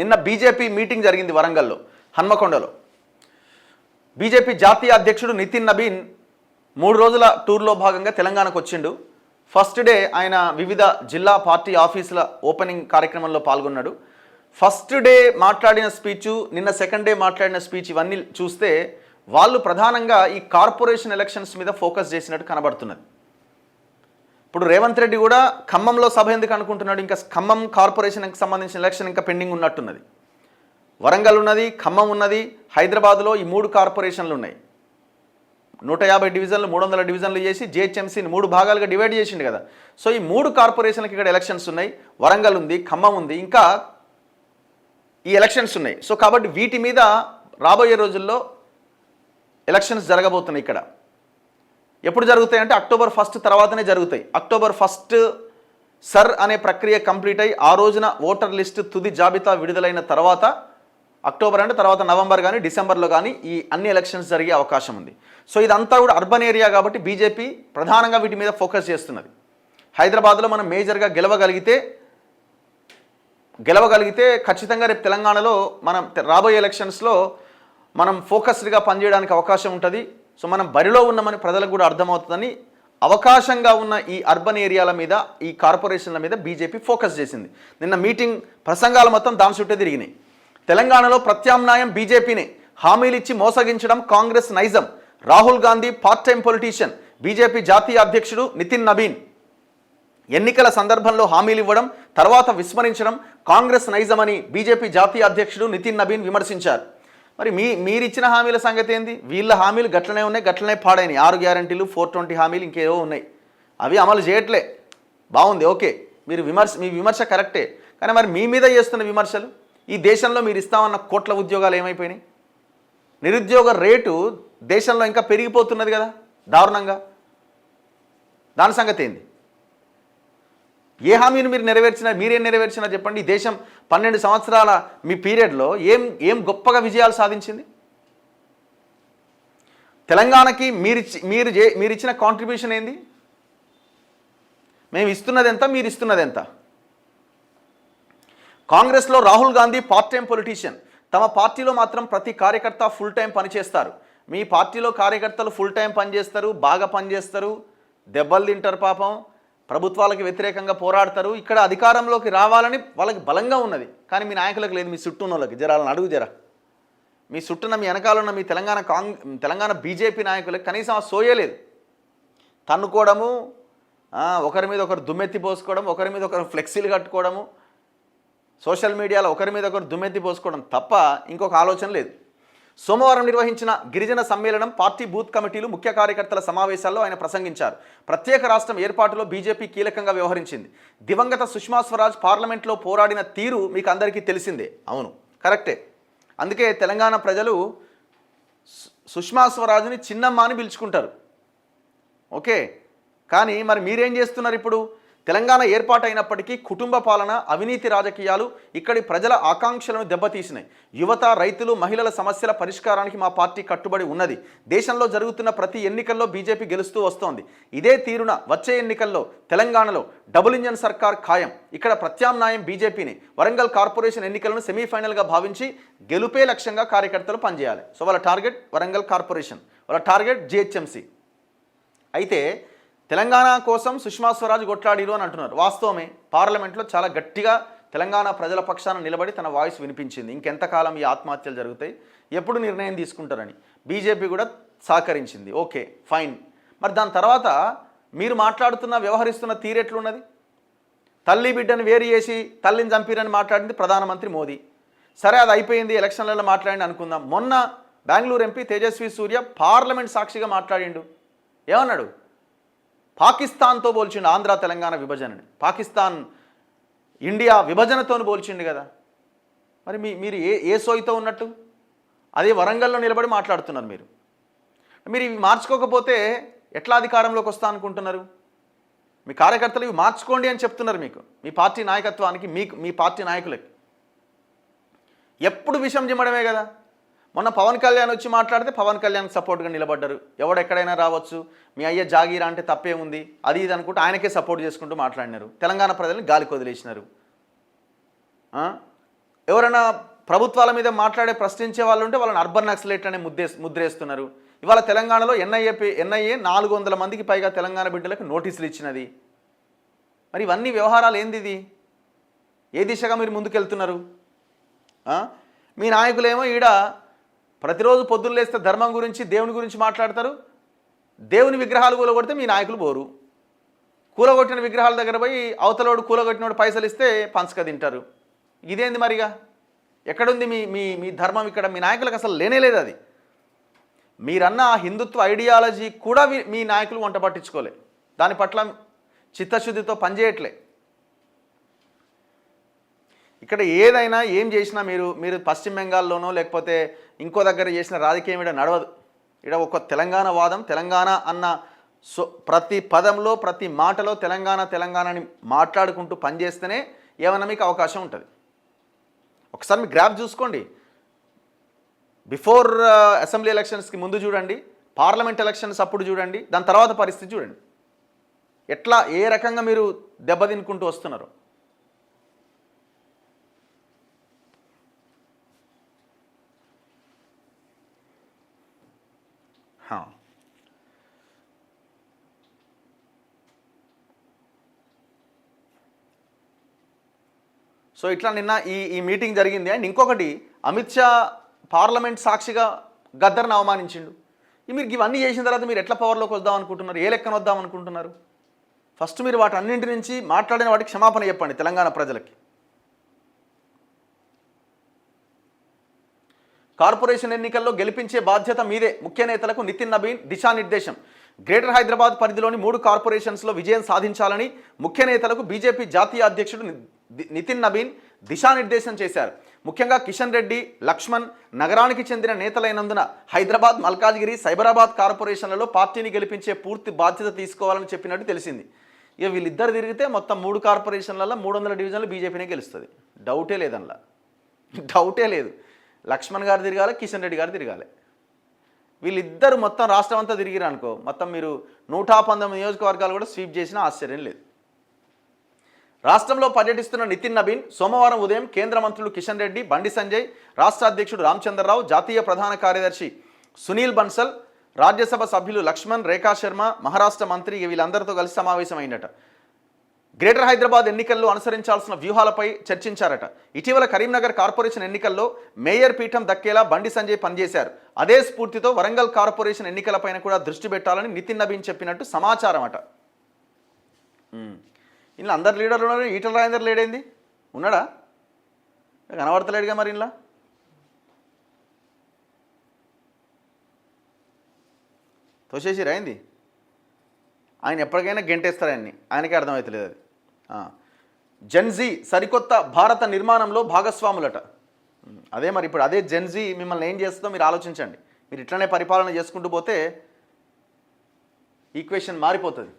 నిన్న BJP meeting జరిగింది వరంగల్లో, హన్మకొండలో. బీజేపీ జాతీయ అధ్యక్షుడు నితిన్ నబీన్ 3 రోజుల టూర్లో భాగంగా తెలంగాణకు వచ్చిండు. ఫస్ట్ డే ఆయన వివిధ జిల్లా పార్టీ ఆఫీసుల ఓపెనింగ్ కార్యక్రమంలో పాల్గొన్నాడు. ఫస్ట్ డే మాట్లాడిన స్పీచ్, నిన్న సెకండ్ డే మాట్లాడిన స్పీచ్, ఇవన్నీ చూస్తే వాళ్ళు ప్రధానంగా ఈ కార్పొరేషన్ ఎలక్షన్స్ మీద ఫోకస్ చేసినట్టు కనబడుతున్నది. ఇప్పుడు రేవంత్ రెడ్డి కూడా ఖమ్మంలో సభ ఎందుకు అనుకుంటున్నాడు? ఇంకా ఖమ్మం కార్పొరేషన్కి సంబంధించిన ఎలక్షన్ ఇంకా పెండింగ్ ఉన్నట్టున్నది. వరంగల్ ఉన్నది, ఖమ్మం ఉన్నది, హైదరాబాద్లో ఈ 3 కార్పొరేషన్లు ఉన్నాయి. 150 డివిజన్లు 300 డివిజన్లు చేసి జిహెచ్ఎంసీని 3 భాగాలుగా డివైడ్ చేసిండు కదా. సో ఈ 3 కార్పొరేషన్లకి ఇక్కడ ఎలక్షన్స్ ఉన్నాయి. వరంగల్ ఉంది, ఖమ్మం ఉంది, ఇంకా ఈ ఎలక్షన్స్ ఉన్నాయి. సో కాబట్టి వీటి మీద రాబోయే రోజుల్లో ఎలక్షన్స్ జరగబోతున్నాయి. ఇక్కడ ఎప్పుడు జరుగుతాయి అంటే అక్టోబర్ 1 తర్వాతనే జరుగుతాయి. అక్టోబర్ 1 సర్ అనే ప్రక్రియ కంప్లీట్ అయ్యి ఆ రోజున ఓటర్ లిస్టు తుది జాబితా విడుదలైన తర్వాత, అక్టోబర్ అంటే తర్వాత నవంబర్ కానీ డిసెంబర్లో కానీ ఈ అన్ని ఎలక్షన్స్ జరిగే అవకాశం ఉంది. సో ఇదంతా కూడా అర్బన్ ఏరియా కాబట్టి బీజేపీ ప్రధానంగా వీటి మీద ఫోకస్ చేస్తున్నది. హైదరాబాద్లో మనం మేజర్గా గెలవగలిగితే ఖచ్చితంగా రేపు తెలంగాణలో మనం రాబోయే ఎలక్షన్స్లో మనం ఫోకస్డ్గా పనిచేయడానికి అవకాశం ఉంటుంది. సో మనం బరిలో ఉన్నామని ప్రజలకు కూడా అర్థమవుతుందని అవకాశంగా ఉన్న ఈ అర్బన్ ఏరియాల మీద, ఈ కార్పొరేషన్ల మీద బీజేపీ ఫోకస్ చేసింది. నిన్న మీటింగ్ ప్రసంగాలు మొత్తం దాని చుట్టే తిరిగినాయి. తెలంగాణలో ప్రత్యామ్నాయం బీజేపీనే, హామీలు ఇచ్చి మోసగించడం కాంగ్రెస్ నైజం, Rahul Gandhi part time politician, BJP జాతీయ అధ్యక్షుడు నితిన్ నబీన్. ఎన్నికల సందర్భంలో హామీలు ఇవ్వడం, తర్వాత విస్మరించడం కాంగ్రెస్ నైజం అని బీజేపీ జాతీయ అధ్యక్షుడు నితిన్ నబీన్ విమర్శించారు. మరి మీరిచ్చిన హామీల సంగతి ఏంది? వీళ్ళ హామీలు గట్లనే ఉన్నాయి, గట్లనే పాడైనాయి. 6 గ్యారంటీలు, 420 హామీలు ఇంకేవో ఉన్నాయి, అవి అమలు చేయట్లే. బాగుంది, ఓకే, మీ విమర్శ కరెక్టే. కానీ మరి మీ మీద చేస్తున్న విమర్శలు, ఈ దేశంలో మీరు ఇస్తామన్న కోట్ల ఉద్యోగాలు ఏమైపోయినాయి? నిరుద్యోగ రేటు దేశంలో ఇంకా పెరిగిపోతున్నది కదా దారుణంగా. దాని సంగతి ఏంది? ఏ హామీని మీరు మీరేం నెరవేర్చినా చెప్పండి. ఈ దేశం 12 సంవత్సరాల మీ పీరియడ్లో ఏం గొప్పగా విజయాలు సాధించింది? తెలంగాణకి మీరు ఇచ్చిన కాంట్రిబ్యూషన్ ఏంది? మేము ఇస్తున్నది ఎంత, మీరు ఇస్తున్నది ఎంత? కాంగ్రెస్లో Rahul Gandhi part time politician, తమ పార్టీలో మాత్రం ప్రతి కార్యకర్త ఫుల్ టైం పనిచేస్తారు. మీ పార్టీలో కార్యకర్తలు ఫుల్ టైం పనిచేస్తారు, బాగా పనిచేస్తారు, దెబ్బలు తింటారు, పాపం ప్రభుత్వాలకు వ్యతిరేకంగా పోరాడతారు. ఇక్కడ అధికారంలోకి రావాలని వాళ్ళకి బలంగా ఉన్నది, కానీ మీ నాయకులకు లేదు. మీ చుట్టూ ఉన్న వాళ్ళకి జరాలను అడుగు జరా, మీ చుట్టూన్న మీ వెనకాలన్న మీ తెలంగాణ బీజేపీ నాయకులకు కనీసం ఆ సోయలేదు. తన్నుకోవడము, ఒకరి మీద ఒకరు దుమ్మెత్తి పోసుకోవడం, ఒకరి మీద ఒకరు ఫ్లెక్సీలు కట్టుకోవడము, సోషల్ మీడియాలో ఒకరి మీద ఒకరు దుమ్మెత్తి పోసుకోవడం తప్ప ఇంకొక ఆలోచన లేదు. సోమవారం నిర్వహించిన గిరిజన సమ్మేళనం, పార్టీ బూత్ కమిటీలు, ముఖ్య కార్యకర్తల సమావేశాల్లో ఆయన ప్రసంగించారు. ప్రత్యేక రాష్ట్రం ఏర్పాటులో బీజేపీ కీలకంగా వ్యవహరించింది. దివంగత సుష్మా స్వరాజ్ పార్లమెంట్లో పోరాడిన తీరు మీకు అందరికీ తెలిసిందే. అవును, కరెక్టే. అందుకే తెలంగాణ ప్రజలు సుష్మా స్వరాజ్ని చిన్నమ్మ అని పిలుచుకుంటారు. ఓకే, కానీ మరి మీరేం చేస్తున్నారు? ఇప్పుడు తెలంగాణ ఏర్పాటైనప్పటికీ కుటుంబ పాలన, అవినీతి రాజకీయాలు ఇక్కడి ప్రజల ఆకాంక్షలను దెబ్బతీసినాయి. యువత, రైతులు, మహిళల సమస్యల పరిష్కారానికి మా పార్టీ కట్టుబడి ఉన్నది. దేశంలో జరుగుతున్న ప్రతి ఎన్నికల్లో బీజేపీ గెలుస్తూ వస్తోంది. ఇదే తీరున వచ్చే ఎన్నికల్లో తెలంగాణలో డబుల్ ఇంజన్ సర్కార్ ఖాయం. ఇక్కడ ప్రత్యామ్నాయం బీజేపీని. వరంగల్ కార్పొరేషన్ ఎన్నికలను సెమీఫైనల్గా భావించి గెలుపే లక్ష్యంగా కార్యకర్తలు పనిచేయాలి. సో వాళ్ళ టార్గెట్ వరంగల్ కార్పొరేషన్, వాళ్ళ టార్గెట్ జిహెచ్ఎంసీ. అయితే తెలంగాణ కోసం సుష్మా స్వరాజ్ కొట్లాడిరు అని అంటున్నారు. వాస్తవమే, పార్లమెంట్లో చాలా గట్టిగా తెలంగాణ ప్రజల పక్షాన నిలబడి తన వాయిస్ వినిపించింది. ఇంకెంతకాలం ఈ ఆత్మహత్యలు జరుగుతాయి, ఎప్పుడు నిర్ణయం తీసుకుంటారని బీజేపీ కూడా సహకరించింది. Okay, fine. మరి దాని తర్వాత మీరు వ్యవహరిస్తున్న తీరెట్లున్నది? తల్లి బిడ్డను వేరు చేసి తల్లిని చంపిరని మాట్లాడింది ప్రధానమంత్రి మోదీ. సరే, అది అయిపోయింది, ఎలక్షన్లలో మాట్లాడి అనుకుందాం. మొన్న బెంగళూరు ఎంపీ తేజస్వి సూర్య పార్లమెంట్ సాక్షిగా మాట్లాడిండు. ఏమన్నాడు? పాకిస్తాన్తో పోల్చిండు ఆంధ్ర తెలంగాణ విభజనని. పాకిస్తాన్ ఇండియా విభజనతో పోల్చిండు కదా. మరి మీరు ఏ సోయితో ఉన్నట్టు? అదే వరంగల్లో నిలబడి మాట్లాడుతున్నారు మీరు. ఇవి మార్చుకోకపోతే ఎట్లా అధికారంలోకి వస్తా అనుకుంటున్నారు? మీ కార్యకర్తలు ఇవి మార్చుకోండి అని చెప్తున్నారు మీకు, మీ పార్టీ నాయకత్వానికి, మీ పార్టీ నాయకులకి. ఎప్పుడు విషం జిమ్మడమే కదా. మొన్న పవన్ కళ్యాణ్ వచ్చి మాట్లాడితే పవన్ కళ్యాణ్కి సపోర్ట్గా నిలబడ్డారు. ఎవడెక్కడైనా రావచ్చు, మీ అయ్య జాగీరా అంటే తప్పే ఉంది, అది ఇది అనుకుంటూ ఆయనకే సపోర్ట్ చేసుకుంటూ మాట్లాడినారు. తెలంగాణ ప్రజల్ని గాలికి వదిలేసినారు. ఎవరైనా ప్రభుత్వాల మీద మాట్లాడే ప్రశ్నించే వాళ్ళు ఉంటే వాళ్ళని అర్బన్ నక్సలైట్ అనే ముద్రేస్తున్నారు. ఇవాళ తెలంగాణలో ఎన్ఐఏ 400 మందికి పైగా తెలంగాణ బిడ్డలకు నోటీసులు ఇచ్చినది. మరి ఇవన్నీ వ్యవహారాలు ఏంది? ఇది ఏ దిశగా మీరు ముందుకెళ్తున్నారు? మీ నాయకులేమో ఈడ ప్రతిరోజు పొద్దున్న లేస్తే ధర్మం గురించి దేవుని గురించి మాట్లాడతారు. దేవుని విగ్రహాలు కూలగొడితే మీ నాయకులు పోరు. కూలగొట్టిన విగ్రహాల దగ్గర పోయి అవతలోడు కూలగొట్టినోడు పైసలు ఇస్తే పంచక తింటారు. ఇదేంది మరిగా? ఎక్కడుంది మీ మీ మీ ధర్మం? ఇక్కడ మీ నాయకులకు అసలు లేనేలేదు. అది మీరన్న హిందుత్వ ఐడియాలజీ కూడా మీ నాయకులు వంట పట్టించుకోలే. దాని పట్ల చిత్తశుద్ధితో పనిచేయట్లే. ఇక్కడ ఏదైనా ఏం చేసినా మీరు పశ్చిమ బెంగాల్లోనో లేకపోతే ఇంకో దగ్గర చేసిన రాజకీయం ఇక్కడ నడవదు. ఇక్కడ ఒక తెలంగాణ వాదం, తెలంగాణ అన్న ప్రతి పదంలో ప్రతి మాటలో తెలంగాణని మాట్లాడుకుంటూ పనిచేస్తేనే ఏమన్నా మీకు అవకాశం ఉంటుంది. ఒకసారి మీ గ్రాఫ్ చూసుకోండి. బిఫోర్ అసెంబ్లీ ఎలక్షన్స్కి ముందు చూడండి, పార్లమెంట్ ఎలక్షన్స్ అప్పుడు చూడండి, దాని తర్వాత పరిస్థితి చూడండి. ఎట్లా ఏ రకంగా మీరు దెబ్బతినుకుంటూ వస్తున్నారు. సో ఇట్లా నిన్న ఈ మీటింగ్ జరిగింది. అండ్ ఇంకొకటి, అమిత్ షా పార్లమెంట్ సాక్షిగా గద్దర్ని అవమానించిండు. మీరు ఇవన్నీ చేసిన తర్వాత మీరు ఎట్లా పవర్లోకి వద్దాం అనుకుంటున్నారు? ఏ లెక్కన వద్దాం అనుకుంటున్నారు? ఫస్ట్ మీరు వాటన్నింటి నుంచి మాట్లాడిన వాటికి క్షమాపణ చెప్పండి తెలంగాణ ప్రజలకి. కార్పొరేషన్ ఎన్నికల్లో గెలిపించే బాధ్యత మీదే. ముఖ్య నేతలకు నితిన్ నబీన్ దిశానిర్దేశం. గ్రేటర్ హైదరాబాద్ పరిధిలోని 3 కార్పొరేషన్స్లో విజయం సాధించాలని ముఖ్య నేతలకు బీజేపీ జాతీయ అధ్యక్షుడు నితిన్ నబీన్ దిశానిర్దేశం చేశారు. ముఖ్యంగా కిషన్ రెడ్డి, లక్ష్మణ్ నగరానికి చెందిన నేతలైనందున హైదరాబాద్, మల్కాజ్గిరి, సైబరాబాద్ కార్పొరేషన్లలో పార్టీని గెలిపించే పూర్తి బాధ్యత తీసుకోవాలని చెప్పినట్టు తెలిసింది. ఇక వీళ్ళిద్దరు తిరిగితే మొత్తం 3 కార్పొరేషన్లలో 300 డివిజన్లు బీజేపీనే గెలుస్తుంది. డౌటే లేదనలా, డౌటే లేదు. లక్ష్మణ్ గారు తిరగాలి, కిషన్ రెడ్డి గారు తిరగాలి. వీళ్ళిద్దరు మొత్తం రాష్ట్రం అంతా తిరిగిరు అనుకో, మొత్తం మీరు 119 నియోజకవర్గాలు కూడా స్వీప్ చేసినా ఆశ్చర్యం లేదు. రాష్ట్రంలో పర్యటిస్తున్న నితిన్ నబీన్ సోమవారం ఉదయం కేంద్ర మంత్రులు కిషన్ రెడ్డి, బండి సంజయ్, రాష్ట్ర అధ్యక్షుడు రామచంద్రరావు, జాతీయ ప్రధాన కార్యదర్శి సునీల్ బన్సల్, రాజ్యసభ సభ్యులు లక్ష్మణ్, రేఖా శర్మ, మహారాష్ట్ర మంత్రి వీళ్ళందరితో కలిసి సమావేశమైందట. గ్రేటర్ హైదరాబాద్ ఎన్నికల్లో అనుసరించాల్సిన వ్యూహాలపై చర్చించారట. ఇటీవల కరీంనగర్ కార్పొరేషన్ ఎన్నికల్లో మేయర్ పీఠం దక్కేలా బండి సంజయ్ పనిచేశారు. అదే స్ఫూర్తితో వరంగల్ కార్పొరేషన్ ఎన్నికలపైన కూడా దృష్టి పెట్టాలని నితిన్ నబీన్ చెప్పినట్టు సమాచారం అట. ఇలా అందరు లీడర్లు ఉన్నారు. ఈటల రాజేందర్ లేడేంది? ఉన్నాడా? కనబడతలేడుగా. మరి ఇలా తోసేసి రాయింది. ఆయన ఎప్పటికైనా గెంటేస్తారు ఆయనకే అర్థమవుతలేదు అది. జెన్జీ సరికొత్త భారత నిర్మాణంలో భాగస్వాములట. అదే మరి ఇప్పుడు అదే జెన్జీ మిమ్మల్ని ఏం చేస్తుందో మీరు ఆలోచించండి. మీరు ఇట్లనే పరిపాలన చేసుకుంటూ పోతే ఈక్వేషన్ మారిపోతుంది.